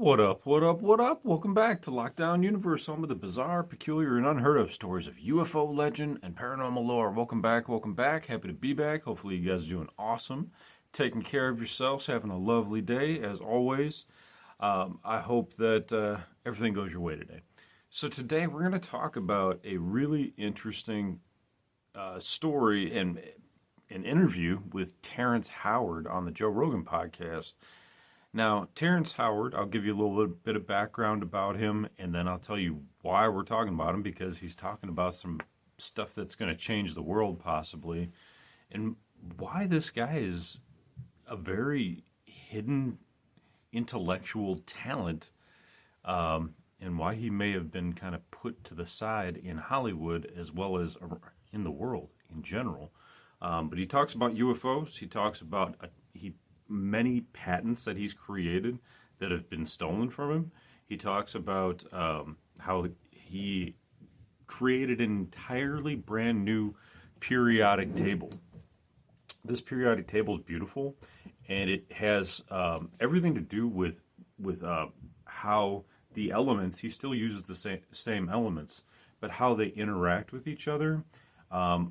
What up, what up, what up? Welcome back to Lockdown Universe, home of the bizarre, peculiar, and unheard of stories of UFO legend and paranormal lore. Welcome back, welcome back. Happy to be back. Hopefully, you guys are doing awesome, taking care of yourselves, having a lovely day, as always. I hope that everything goes your way today. So, today we're going to talk about a really interesting story and an interview with Terrance Howard on the Joe Rogan podcast. Now, Terrance Howard, I'll give you a little bit of background about him, and then I'll tell you why we're talking about him, because he's talking about some stuff that's going to change the world, possibly, and why this guy is a very hidden intellectual talent, and why he may have been kind of put to the side in Hollywood as well as in the world in general. But he talks about UFOs. He talks about many patents that he's created that have been stolen from him. He talks about how he created an entirely brand new periodic table. This periodic table is beautiful, and it has everything to do with how the elements, he still uses the same elements, but how they interact with each other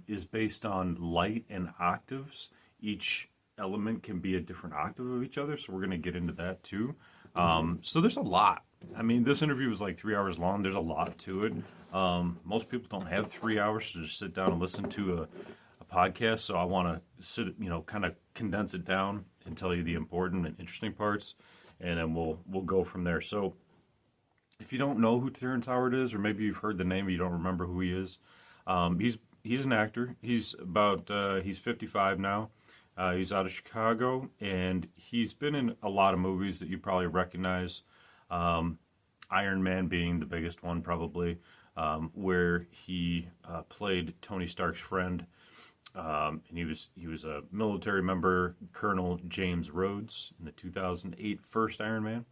is based on light and octaves. Each element can be a different octave of each other, so we're going to get into that too. So there's a lot. I mean, this interview was like 3 hours long. There's a lot to it. Most people don't have 3 hours to just sit down and listen to a podcast, so I want to kind of condense it down and tell you the important and interesting parts, and then we'll go from there. So if you don't know who Terrance Howard is, or maybe you've heard the name but you don't remember who he is, he's an actor. He's 55 now. He's out of Chicago, and he's been in a lot of movies that you probably recognize. Iron Man being the biggest one, probably, where he played Tony Stark's friend, and he was a military member, Colonel James Rhodes, in the 2008 first Iron Man.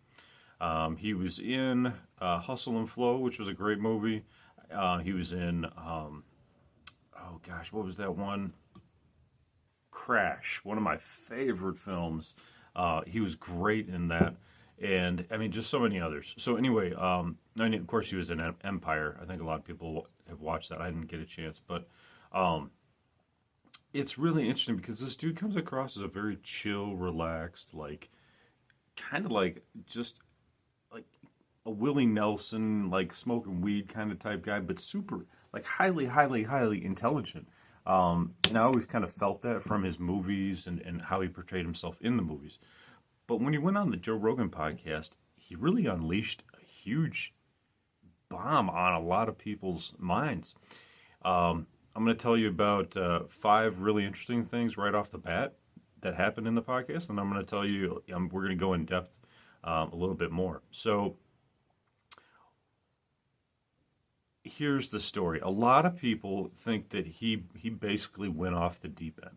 He was in Hustle and Flow, which was a great movie. He was in, what was that one? Crash, one of my favorite films. He was great in that, and I mean, just so many others. So anyway, of course, he was in Empire. I think a lot of people have watched that. I didn't get a chance, but it's really interesting because this dude comes across as a very chill, relaxed, kind of just like a Willie Nelson, like smoking weed kind of type guy, but super, highly, highly, highly intelligent. And I always kind of felt that from his movies and how he portrayed himself in the movies. But when he went on the Joe Rogan podcast, he really unleashed a huge bomb on a lot of people's minds. I'm going to tell you about 5 really interesting things right off the bat that happened in the podcast, and I'm going to tell you, we're going to go in depth a little bit more. So here's the story. A lot of people think that he basically went off the deep end.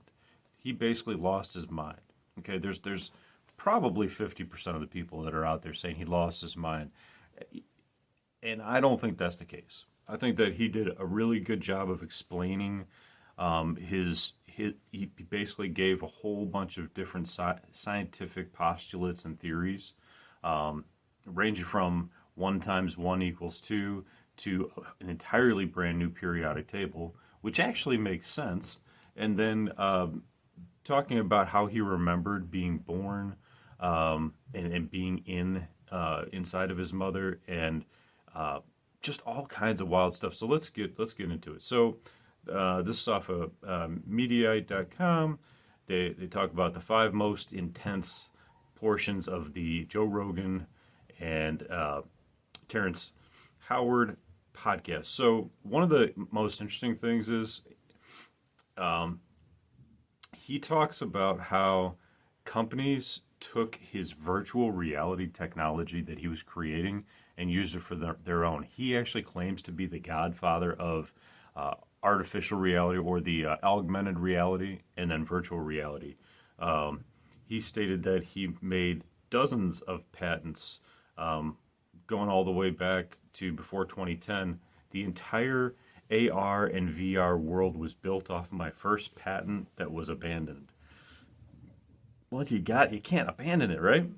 He basically lost his mind. Okay, there's probably 50% of the people that are out there saying he lost his mind, and I don't think that's the case. I think that he did a really good job of explaining he basically gave a whole bunch of different scientific postulates and theories, ranging from 1 × 1 = 2 to an entirely brand new periodic table, which actually makes sense. And then talking about how he remembered being born and being inside of his mother, and just all kinds of wild stuff. So let's get into it. So this is off of Mediaite.com. They talk about the 5 most intense portions of the Joe Rogan and Terrance Howard podcast. So one of the most interesting things is he talks about how companies took his virtual reality technology that he was creating and used it for their own. He actually claims to be the godfather of artificial reality, or the augmented reality, and then virtual reality. He stated that he made dozens of patents going all the way back to before 2010. The entire AR and VR world was built off of my first patent that was abandoned. Well, if you can't abandon it, right?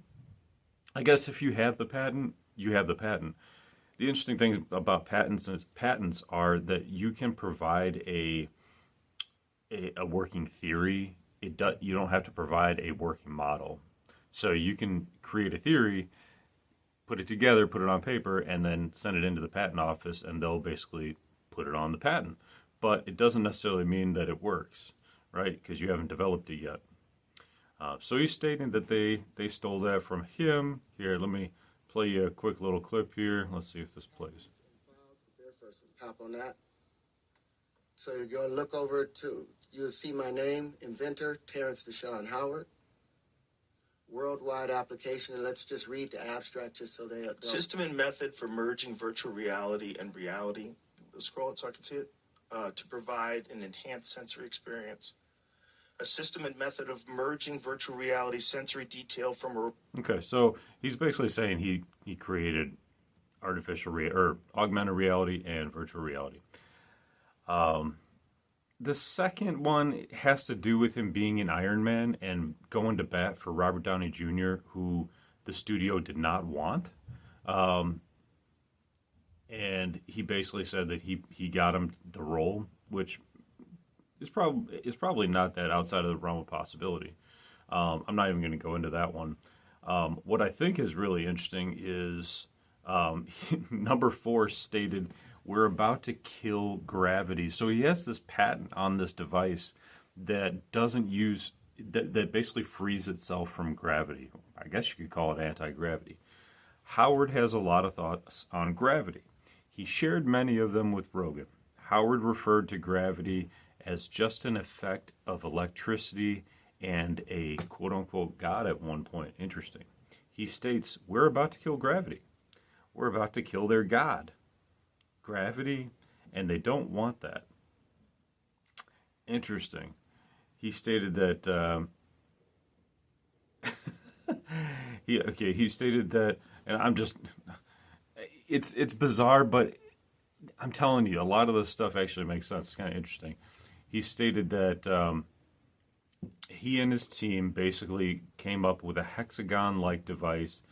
I guess if you have the patent, you have the patent. The interesting thing about patents are that you can provide a working theory. You don't have to provide a working model. So you can create a theory, put it together, put it on paper, and then send it into the patent office, and they'll basically put it on the patent. But it doesn't necessarily mean that it works, right? Because you haven't developed it yet. So he's stating that they stole that from him. Here, let me play you a quick little clip here. Let's see if this plays. First, pop on that. So you're going to look over to, you'll see my name, inventor, Terrance Deshaun Howard. Worldwide application, and let's just read the abstract just so they don't. System and method for merging virtual reality and reality. Scroll it so I can see it. To provide an enhanced sensory experience. A system and method of merging virtual reality sensory detail from a... Okay, so he's basically saying he created or augmented reality and virtual reality. The second one has to do with him being an Iron Man and going to bat for Robert Downey Jr., who the studio did not want. And he basically said that he got him the role, which is probably not that outside of the realm of possibility. I'm not even going to go into that one. What I think is really interesting is number 4 stated, "We're about to kill gravity." So he has this patent on this device that doesn't use that basically frees itself from gravity. I guess you could call it anti-gravity. Howard has a lot of thoughts on gravity. He shared many of them with Rogan. Howard referred to gravity as just an effect of electricity and a quote-unquote god at one point. Interesting. He states, "We're about to kill gravity. We're about to kill their god, gravity, and they don't want that." Interesting. He stated that he stated that, and it's bizarre, but I'm telling you, a lot of this stuff actually makes sense. It's kind of interesting. He stated that he and his team basically came up with a hexagon-like device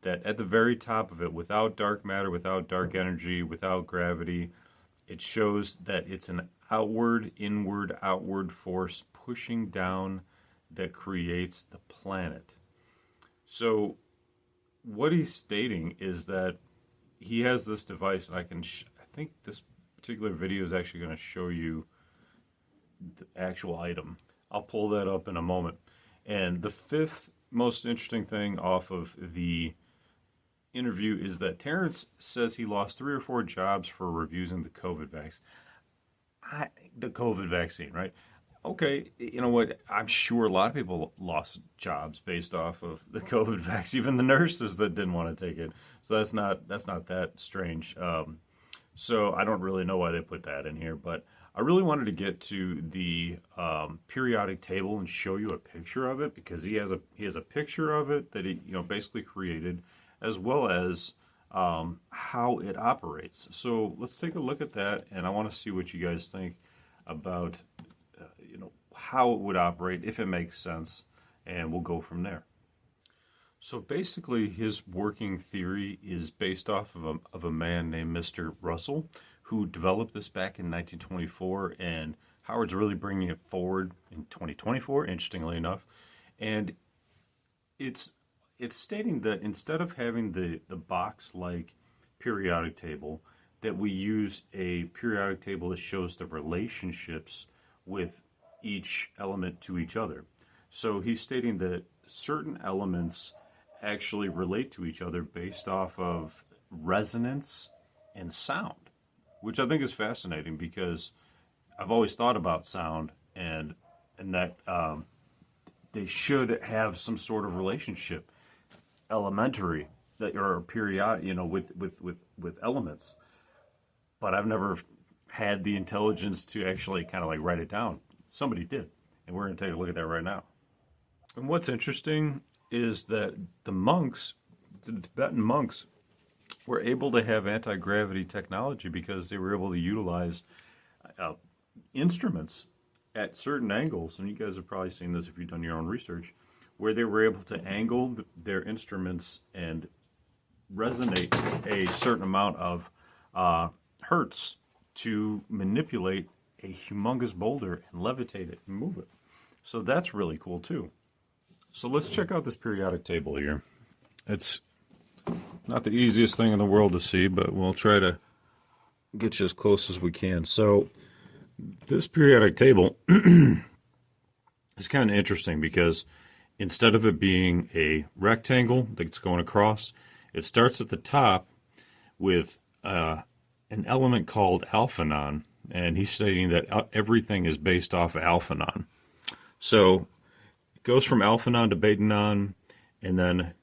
that at the very top of it, without dark matter, without dark energy, without gravity, it shows that it's an outward, inward, outward force pushing down that creates the planet. So what he's stating is that he has this device, and I think this particular video is actually going to show you the actual item. I'll pull that up in a moment. And the fifth most interesting thing off of the interview is that Terrance says he lost 3 or 4 jobs for refusing the COVID vaccine, right? Okay, you know what? I'm sure a lot of people lost jobs based off of the COVID vaccine, even the nurses that didn't want to take it. So that's not that strange. So I don't really know why they put that in here, but I really wanted to get to the periodic table and show you a picture of it, because he has a picture of it that he basically created, as well as how it operates. So let's take a look at that, and I want to see what you guys think about how it would operate, if it makes sense, and we'll go from there. So basically, his working theory is based off of a man named Mr. Russell, who developed this back in 1924, and Howard's really bringing it forward in 2024, interestingly enough. And it's stating that instead of having the box-like periodic table, that we use a periodic table that shows the relationships with each element to each other. So he's stating that certain elements actually relate to each other based off of resonance and sound, which I think is fascinating, because I've always thought about sound and that they should have some sort of relationship, elementary, that are periodic, with elements. But I've never had the intelligence to actually kind of like write it down. Somebody did, and we're going to take a look at that right now. And what's interesting is that the Tibetan monks, were able to have anti-gravity technology because they were able to utilize instruments at certain angles, and you guys have probably seen this if you've done your own research, where they were able to angle their instruments and resonate a certain amount of hertz to manipulate a humongous boulder and levitate it and move it. So that's really cool too. So let's check out this periodic table here. It's not the easiest thing in the world to see, but we'll try to get you as close as we can. So this periodic table is kind of interesting because instead of it being a rectangle that's going across, it starts at the top with an element called alphanon, and he's stating that everything is based off alphanon. So it goes from alphanon to betanon, and then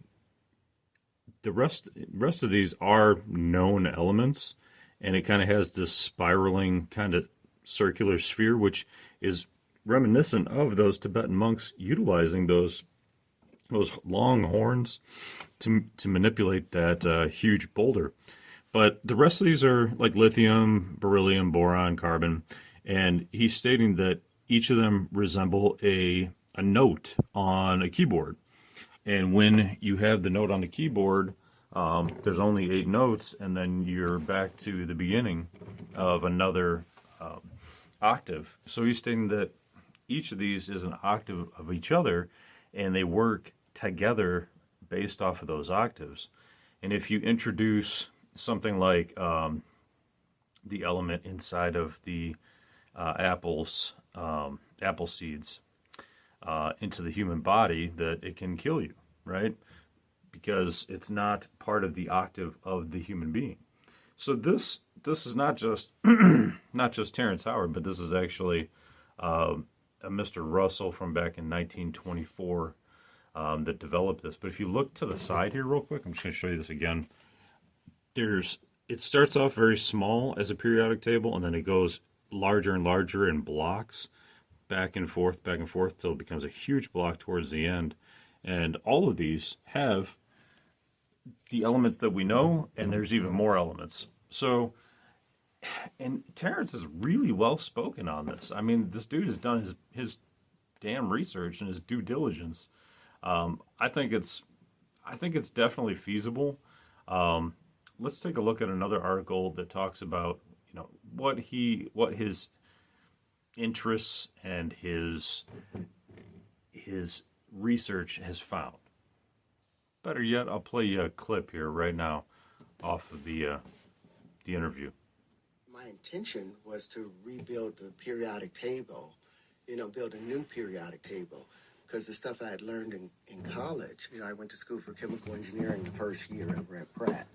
the rest of these are known elements, and it kind of has this spiraling kind of circular sphere, which is reminiscent of those Tibetan monks utilizing those long horns to manipulate that huge boulder. But the rest of these are like lithium, beryllium, boron, carbon, and he's stating that each of them resemble a note on a keyboard. And when you have the note on the keyboard, there's only 8 notes, and then you're back to the beginning of another octave. So he's stating that each of these is an octave of each other, and they work together based off of those octaves. And if you introduce something like the element inside of the apple seeds into the human body, that it can kill you, right? Because it's not part of the octave of the human being. So this is not just Terrance Howard, but this is actually a Mr. Russell from back in 1924 that developed this. But if you look to the side here real quick, I'm just going to show you this again. It starts off very small as a periodic table, and then it goes larger and larger in blocks, back and forth, till it becomes a huge block towards the end. And all of these have the elements that we know, and there's even more elements. So, and Terrance is really well spoken on this. I mean, this dude has done his damn research and his due diligence. I think it's definitely feasible. Let's take a look at another article that talks about, what his interests and his research has found. Better yet, I'll play you a clip here right now off of the interview. My intention was to rebuild the periodic table, build a new periodic table, because the stuff I had learned in college, I went to school for chemical engineering the first year over at Pratt.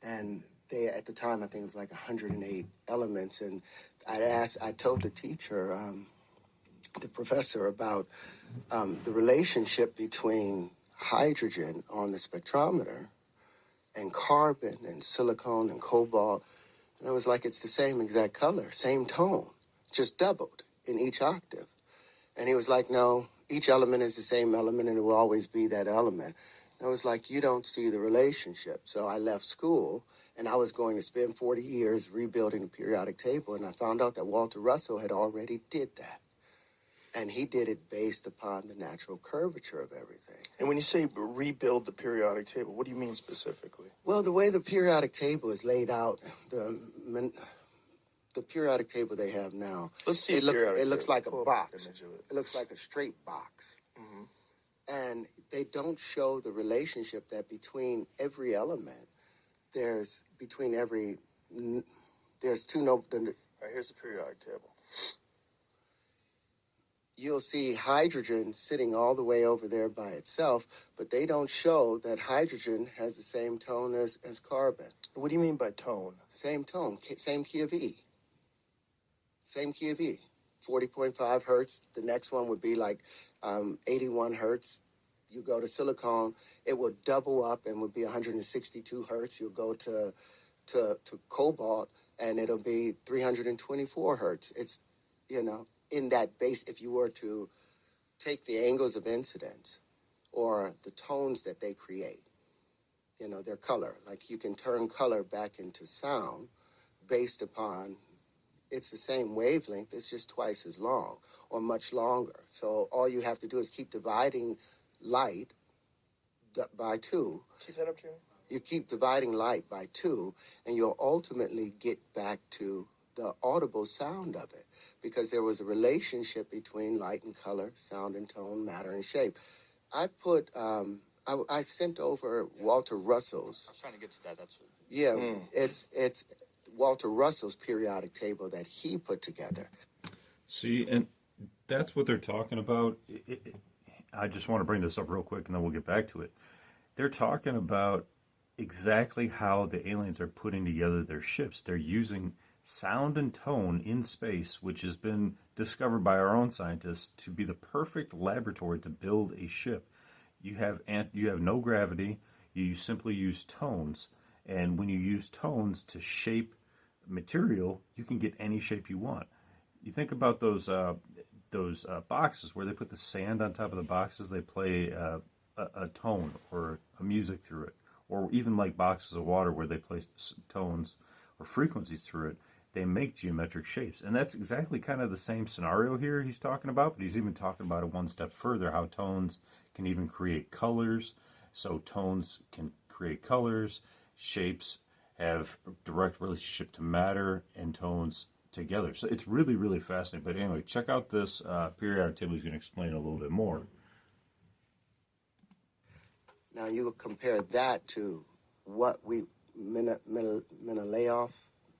And they, at the time, I think it was like 108 elements. And I told the teacher, the professor, about the relationship between hydrogen on the spectrometer and carbon and silicon and cobalt. And I was like, it's the same exact color, same tone, just doubled in each octave. And he was like, no, each element is the same element and it will always be that element. And I was like, you don't see the relationship. So I left school and I was going to spend 40 years rebuilding the periodic table. And I found out that Walter Russell had already did that. And he did it based upon the natural curvature of everything. And when you say rebuild the periodic table, what do you mean specifically? Well, the way the periodic table is laid out, the periodic table they have now, Let's see. it looks like a Pull up box. an image of it. It looks like a straight box. Mm-hmm. And they don't show the relationship that between every element, there's two All right, here's the periodic table. You'll see hydrogen sitting all the way over there by itself, but they don't show that hydrogen has the same tone as carbon. What do you mean by tone? Same tone, same key of E. Same key of E. 40.5 hertz. The next one would be like 81 hertz. You go to silicon, it will double up and would be 162 hertz. You'll go to cobalt, and it'll be 324 hertz. It's, in that base, if you were to take the angles of incidence or the tones that they create, their color, like you can turn color back into sound based upon, it's the same wavelength, it's just twice as long or much longer. So all you have to do is keep dividing light by 2. Keep that up, Jimmy. You keep dividing light by 2, and you'll ultimately get back to the audible sound of it, because there was a relationship between light and color, sound and tone, matter and shape. I put, I sent over Walter Russell's. I was trying to get to that. That's what... Yeah, it's Walter Russell's periodic table that he put together. See, and that's what they're talking about. I just want to bring this up real quick, and then we'll get back to it. They're talking about exactly how the aliens are putting together their ships. They're using sound and tone in space, which has been discovered by our own scientists to be the perfect laboratory to build a ship. You have no gravity. You simply use tones, and when you use tones to shape material, you can get any shape you want. You think about those boxes where they put the sand on top of the boxes. They play a tone or a music through it, or even like boxes of water where they place tones or frequencies through it. They make geometric shapes, and that's exactly kind of the same scenario here he's talking about, but he's even talking about it one step further, how tones can even create colors. So tones can create colors, shapes have a direct relationship to matter, and tones together. So it's really, really fascinating. But anyway, check out this periodic table. He's going to explain a little bit more. Now you would compare that to what we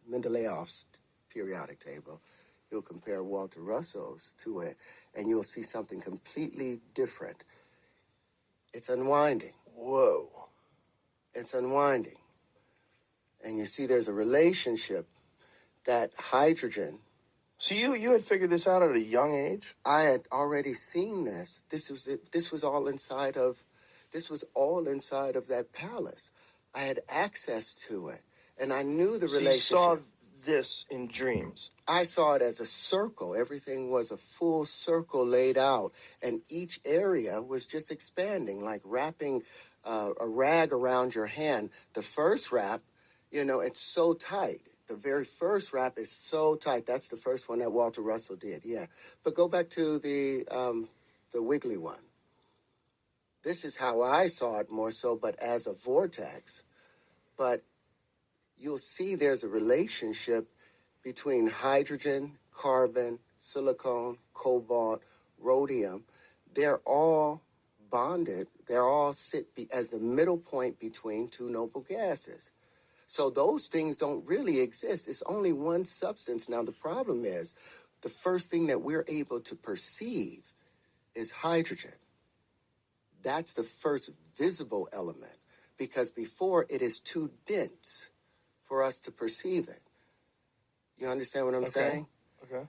Mendeleev's periodic table. You'll compare Walter Russell's to it, and you'll see something completely different. It's unwinding. Whoa. It's unwinding. And you see there's a relationship that hydrogen... So you had figured this out at a young age? I had already seen this. This was all inside of that palace. I had access to it, and I knew the relationship. So you saw this in dreams? I saw it as a circle. Everything was a full circle laid out, and each area was just expanding, like wrapping a rag around your hand. The first wrap, it's so tight. The very first wrap is so tight. That's the first one that Walter Russell did, yeah. But go back to the wiggly one. This is how I saw it more so, but as a vortex. But you'll see there's a relationship between hydrogen, carbon, silicon, cobalt, rhodium. They're all bonded. They're all sit as the middle point between two noble gases. So those things don't really exist. It's only one substance. Now, the problem is the first thing that we're able to perceive is hydrogen. That's the first visible element, because before it is too dense for us to perceive it. You understand what I'm saying? Okay.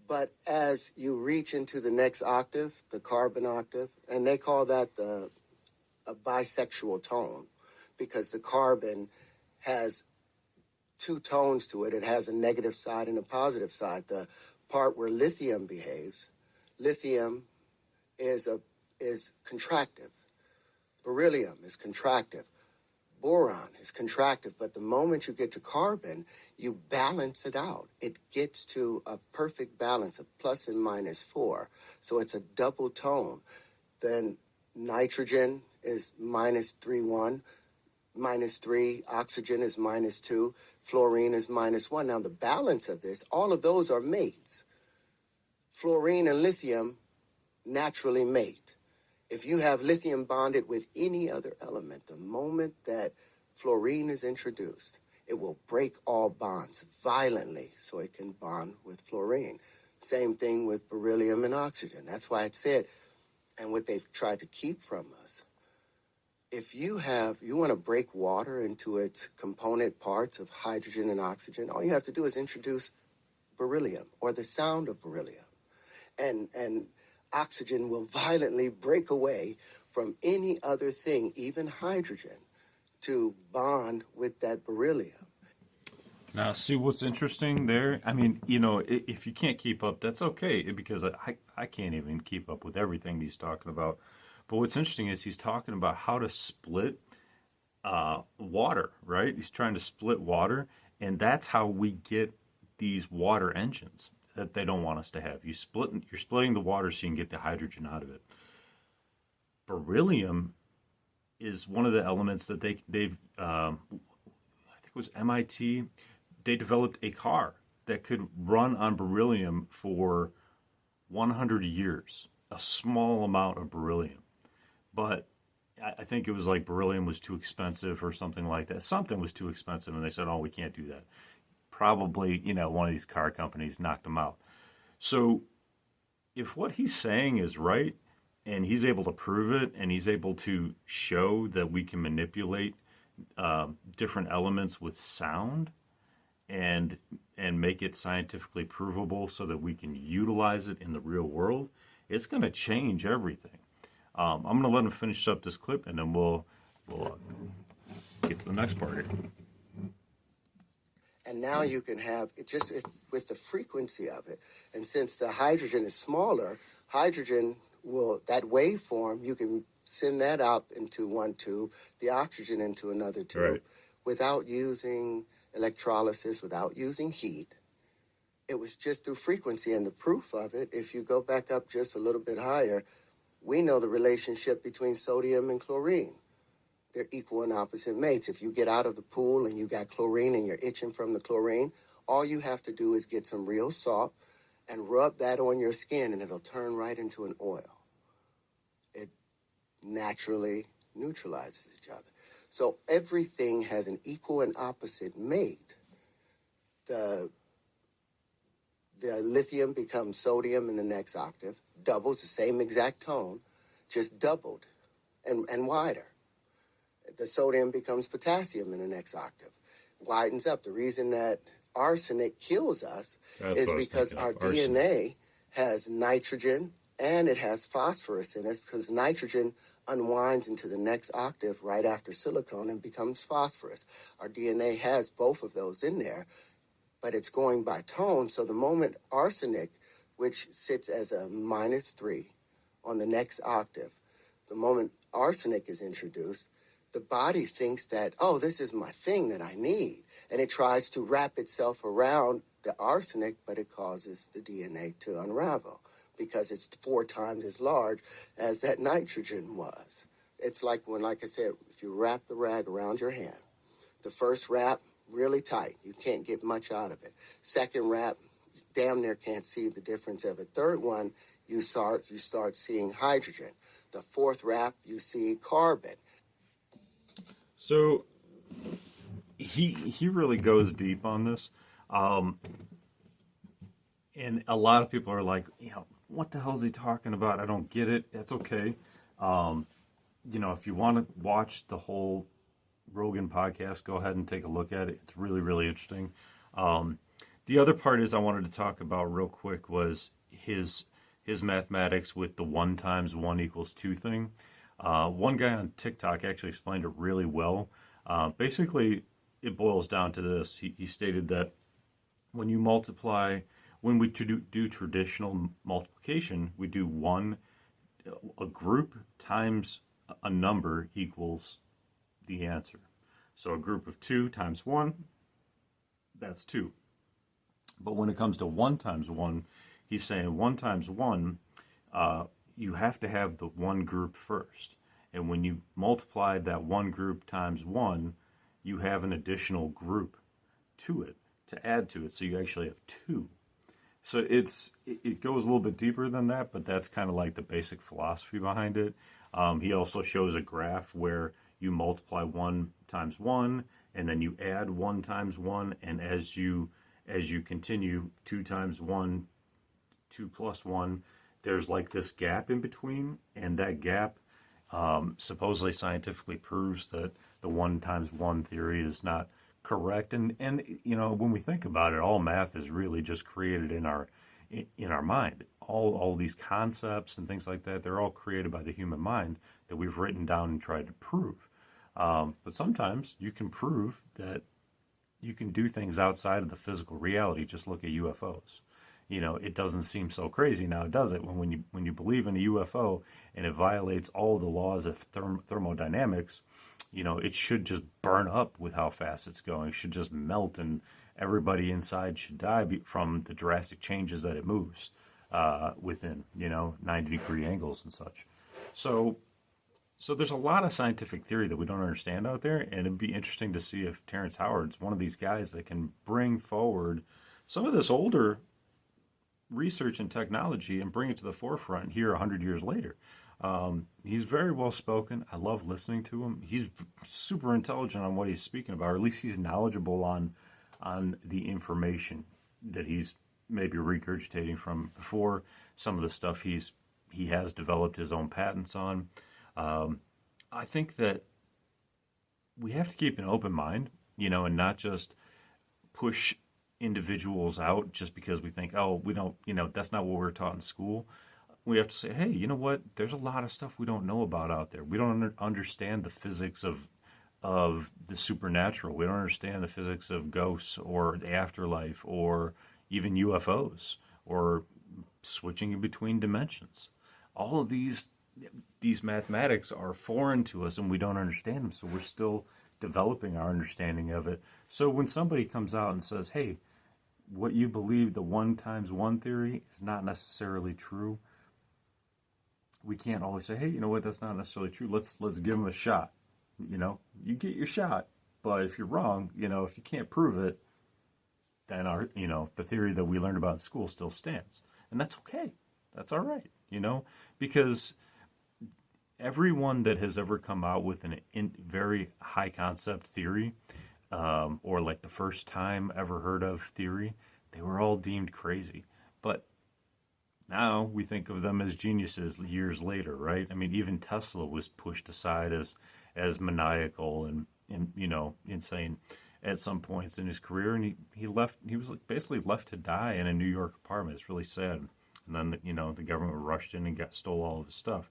But as you reach into the next octave, the carbon octave, and they call that a bisexual tone, because the carbon has two tones to it. It has a negative side and a positive side. The part where lithium behaves, lithium is contractive. Beryllium is contractive. Boron is contractive. But the moment you get to carbon, you balance it out. It gets to a perfect balance of plus and minus 4. So it's a double tone. Then nitrogen is minus 3,1, minus 3. Oxygen is minus 2. Fluorine is minus 1. Now, the balance of this, all of those are mates. Fluorine and lithium naturally mate. If you have lithium bonded with any other element, the moment that fluorine is introduced, it will break all bonds violently so it can bond with fluorine. Same thing with beryllium and oxygen. That's why it said, and what they've tried to keep from us, if you want to break water into its component parts of hydrogen and oxygen, all you have to do is introduce beryllium or the sound of beryllium. And oxygen will violently break away from any other thing, even hydrogen, to bond with that beryllium. Now, see what's interesting there? I mean, if you can't keep up, that's okay, because I can't even keep up with everything he's talking about. But what's interesting is he's talking about how to split water, right? He's trying to split water, and that's how we get these water engines that they don't want us to have. You're splitting the water so you can get the hydrogen out of it. beryllium is one of the elements that they've I think it was MIT. They developed a car that could run on beryllium for 100 years, a small amount of beryllium. But I think it was like beryllium was too expensive or something like that. Something was too expensive, and they said, "Oh, we can't do that." Probably, one of these car companies knocked them out. So, if what he's saying is right, and he's able to prove it, and he's able to show that we can manipulate different elements with sound, and make it scientifically provable so that we can utilize it in the real world, it's going to change everything. I'm going to let him finish up this clip, and then we'll get to the next part here. And now you can have it just with the frequency of it. And since the hydrogen is smaller, hydrogen that waveform, you can send that up into one tube, the oxygen into another tube, right, without using electrolysis, without using heat. It was just through frequency. And the proof of it, if you go back up just a little bit higher, we know the relationship between sodium and chlorine. They're equal and opposite mates. If you get out of the pool and you got chlorine and you're itching from the chlorine, all you have to do is get some real salt and rub that on your skin, and it'll turn right into an oil. It naturally neutralizes each other. So everything has an equal and opposite mate. The lithium becomes sodium in the next octave, doubles the same exact tone, just doubled and wider. The sodium becomes potassium in the next octave, widens up. The reason that arsenic kills us is because our DNA has nitrogen and it has phosphorus in it, because nitrogen unwinds into the next octave right after silicon and becomes phosphorus. Our DNA has both of those in there, but it's going by tone. So the moment arsenic, which sits as a -3 on the next octave, the moment arsenic is introduced, the body thinks that, oh, this is my thing that I need. And it tries to wrap itself around the arsenic, but it causes the DNA to unravel because it's 4 times as large as that nitrogen was. It's like like I said, if you wrap the rag around your hand, the first wrap, really tight. You can't get much out of it. Second wrap, damn near can't see the difference of it. Third one, you start seeing hydrogen. The fourth wrap, you see carbon. So he really goes deep on this, and a lot of people are like, what the hell is he talking about? I don't get it. That's okay. If you want to watch the whole Rogan podcast, go ahead and take a look at it. It's really, really interesting. The other part is I wanted to talk about real quick was his mathematics with the 1 × 1 = 2 thing. One guy on TikTok actually explained it really well. Basically, it boils down to this. He stated that when we do traditional multiplication, we do a group times a number equals the answer. So a group of 2 times 1, that's 2. But when it comes to 1 × 1, he's saying 1 × 1, you have to have the one group first. And when you multiply that one group times 1, you have an additional group to it, to add to it. So you actually have 2. So it goes a little bit deeper than that, but that's kind of like the basic philosophy behind it. He also shows a graph where you multiply 1 × 1, and then you add 1 × 1, and as you continue 2 × 1, 2 + 1, there's like this gap in between, and that gap supposedly scientifically proves that the 1 × 1 theory is not correct. And when we think about it, all math is really just created in our mind. All these concepts and things like that, they're all created by the human mind that we've written down and tried to prove. But sometimes you can prove that you can do things outside of the physical reality. Just look at UFOs. It doesn't seem so crazy now, does it? When you believe in a UFO and it violates all the laws of thermodynamics, it should just burn up with how fast it's going. It should just melt, and everybody inside should die from the drastic changes that it moves within, 90-degree angles and such. So So there's a lot of scientific theory that we don't understand out there, and it'd be interesting to see if Terrence Howard's one of these guys that can bring forward some of this older research and technology and bring it to the forefront here 100 years later. He's very well spoken. I love listening to him. He's super intelligent on what he's speaking about, or at least he's knowledgeable on the information that he's maybe regurgitating from before. Some of the stuff he has developed his own patents on. I think that we have to keep an open mind, and not just push individuals out just because we think, oh, we don't, that's not what we're taught in school. We have to say, hey, you know what? There's a lot of stuff we don't know about out there. We don't understand the physics of the supernatural. We don't understand the physics of ghosts or the afterlife or even UFOs or switching in between dimensions. All of these mathematics are foreign to us and we don't understand them, so we're still developing our understanding of it. So when somebody comes out and says, hey, what you believe, the 1 times 1 theory, is not necessarily true, we can't always say, hey, you know what, that's not necessarily true. Let's give them a shot. You get your shot, but if you're wrong, if you can't prove it, then the theory that we learned about in school still stands. And that's okay. That's all right, because everyone that has ever come out with a very high concept theory, or like the first time ever heard of theory, they were all deemed crazy. But now we think of them as geniuses years later, right? I mean, even Tesla was pushed aside as maniacal and insane at some points in his career, and he left. He was basically left to die in a New York apartment. It's really sad. And then the government rushed in and stole all of his stuff.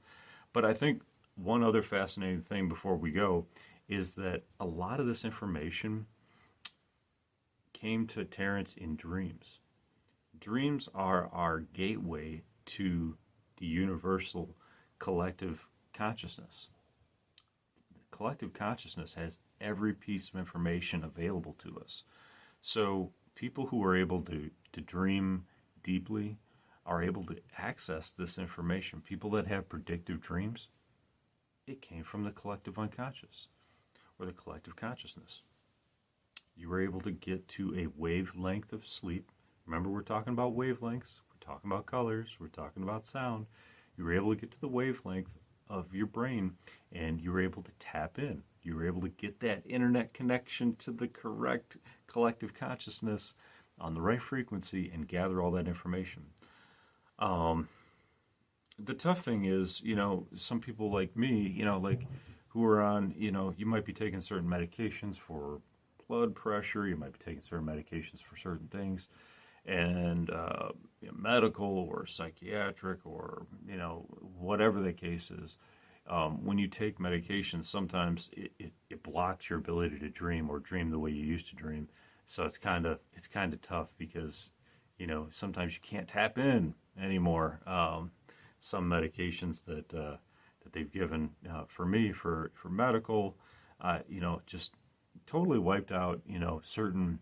But I think one other fascinating thing before we go is that a lot of this information came to Terrance in dreams. Dreams are our gateway to the universal collective consciousness. The collective consciousness has every piece of information available to us. So people who are able to dream deeply are able to access this information. People that have predictive dreams, it came from the collective unconscious or the collective consciousness. You were able to get to a wavelength of sleep. Remember, we're talking about wavelengths, we're talking about colors, we're talking about sound. You were able to get to the wavelength of your brain and you were able to tap in. You were able to get that internet connection to the correct collective consciousness on the right frequency and gather all that information. The tough thing is, some people like me, who are on, you might be taking certain medications for blood pressure, you might be taking certain medications for certain things, and medical or psychiatric or, whatever the case is. When you take medications, sometimes it blocks your ability to dream or dream the way you used to dream. So it's kind of tough because, sometimes you can't tap in anymore. Some medications that they've given for me for medical, just totally wiped out, certain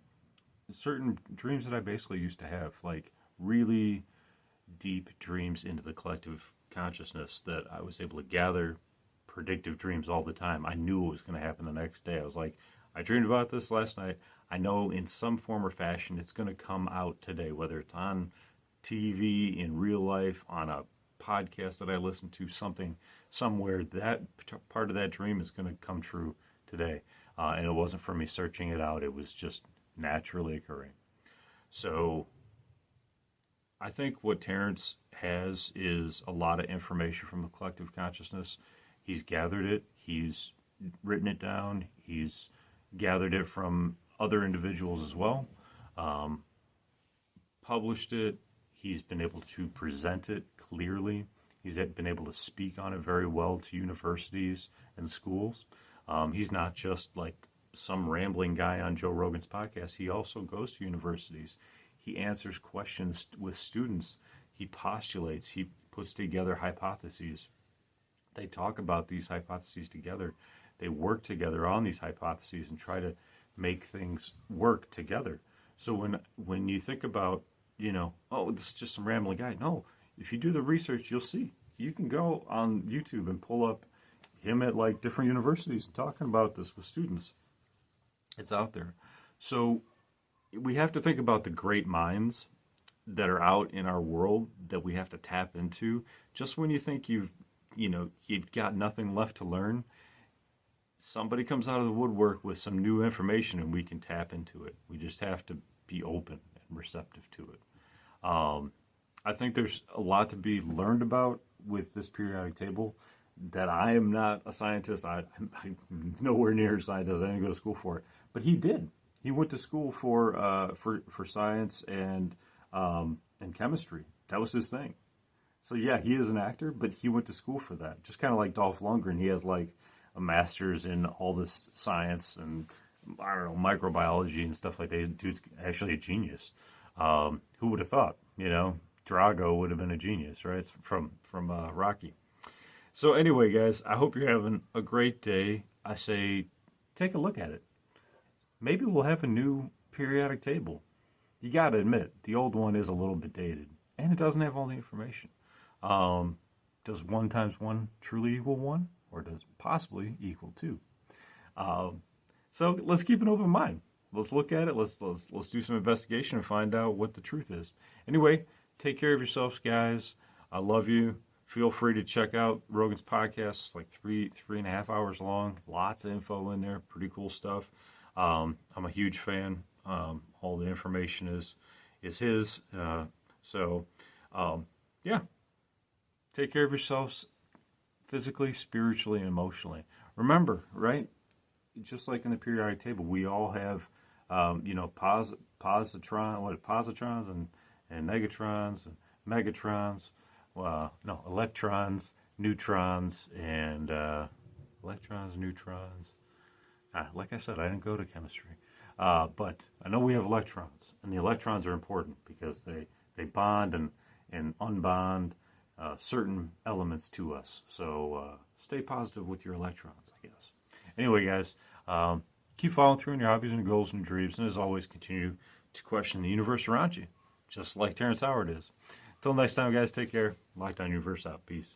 dreams that I basically used to have, like really deep dreams into the collective consciousness that I was able to gather predictive dreams all the time. I knew what was going to happen the next day. I was like, I dreamed about this last night. I know in some form or fashion it's going to come out today, whether it's on TV, in real life, on a podcast that I listen to, somewhere, that part of that dream is going to come true today. And it wasn't from me searching it out. It was just naturally occurring. So I think what Terrance has is a lot of information from the collective consciousness. He's gathered it. He's written it down. He's gathered it from other individuals as well. Published it. He's been able to present it clearly. He's been able to speak on it very well to universities and schools. He's not just like some rambling guy on Joe Rogan's podcast. He also goes to universities. He answers questions with students. He postulates. He puts together hypotheses. They talk about these hypotheses together. They work together on these hypotheses and try to make things work together. So when you think about, oh, this is just some rambling guy. No, if you do the research, you'll see. You can go on YouTube and pull up him at like different universities talking about this with students. It's out there. So we have to think about the great minds that are out in our world that we have to tap into. Just when you think you've got nothing left to learn, somebody comes out of the woodwork with some new information and we can tap into it. We just have to be open and receptive to it. I think there's a lot to be learned about with this periodic table that I am not a scientist. I'm nowhere near a scientist. I didn't go to school for it. But he did. He went to school for science and chemistry. That was his thing. So yeah, he is an actor, but he went to school for that. Just kind of like Dolph Lundgren. He has like a master's in all this science and, I don't know, microbiology and stuff like that. Dude's actually a genius. Who would have thought? Drago would have been a genius, right? It's from Rocky. So anyway, guys, I hope you're having a great day. I say, take a look at it. Maybe we'll have a new periodic table. You got to admit, the old one is a little bit dated, and it doesn't have all the information. Does 1 times 1 truly equal 1, or does it possibly equal 2? So let's keep an open mind. Let's look at it. Let's do some investigation and find out what the truth is. Anyway, take care of yourselves, guys. I love you. Feel free to check out Rogan's podcast. It's like 3.5 hours long. Lots of info in there. Pretty cool stuff. I'm a huge fan. All the information is his. Yeah. Take care of yourselves physically, spiritually, and emotionally. Remember, right? Just like in the periodic table, we all have, positrons and negatrons and megatrons. Electrons, neutrons, and electrons, neutrons. Like I said, I didn't go to chemistry. But I know we have electrons, and the electrons are important because they bond and unbond certain elements to us. So stay positive with your electrons, I guess. Anyway, guys, keep following through on your hobbies and goals and dreams, and as always, continue to question the universe around you, just like Terrance Howard is. Until next time, guys, take care. Lockdown Universe out. Peace.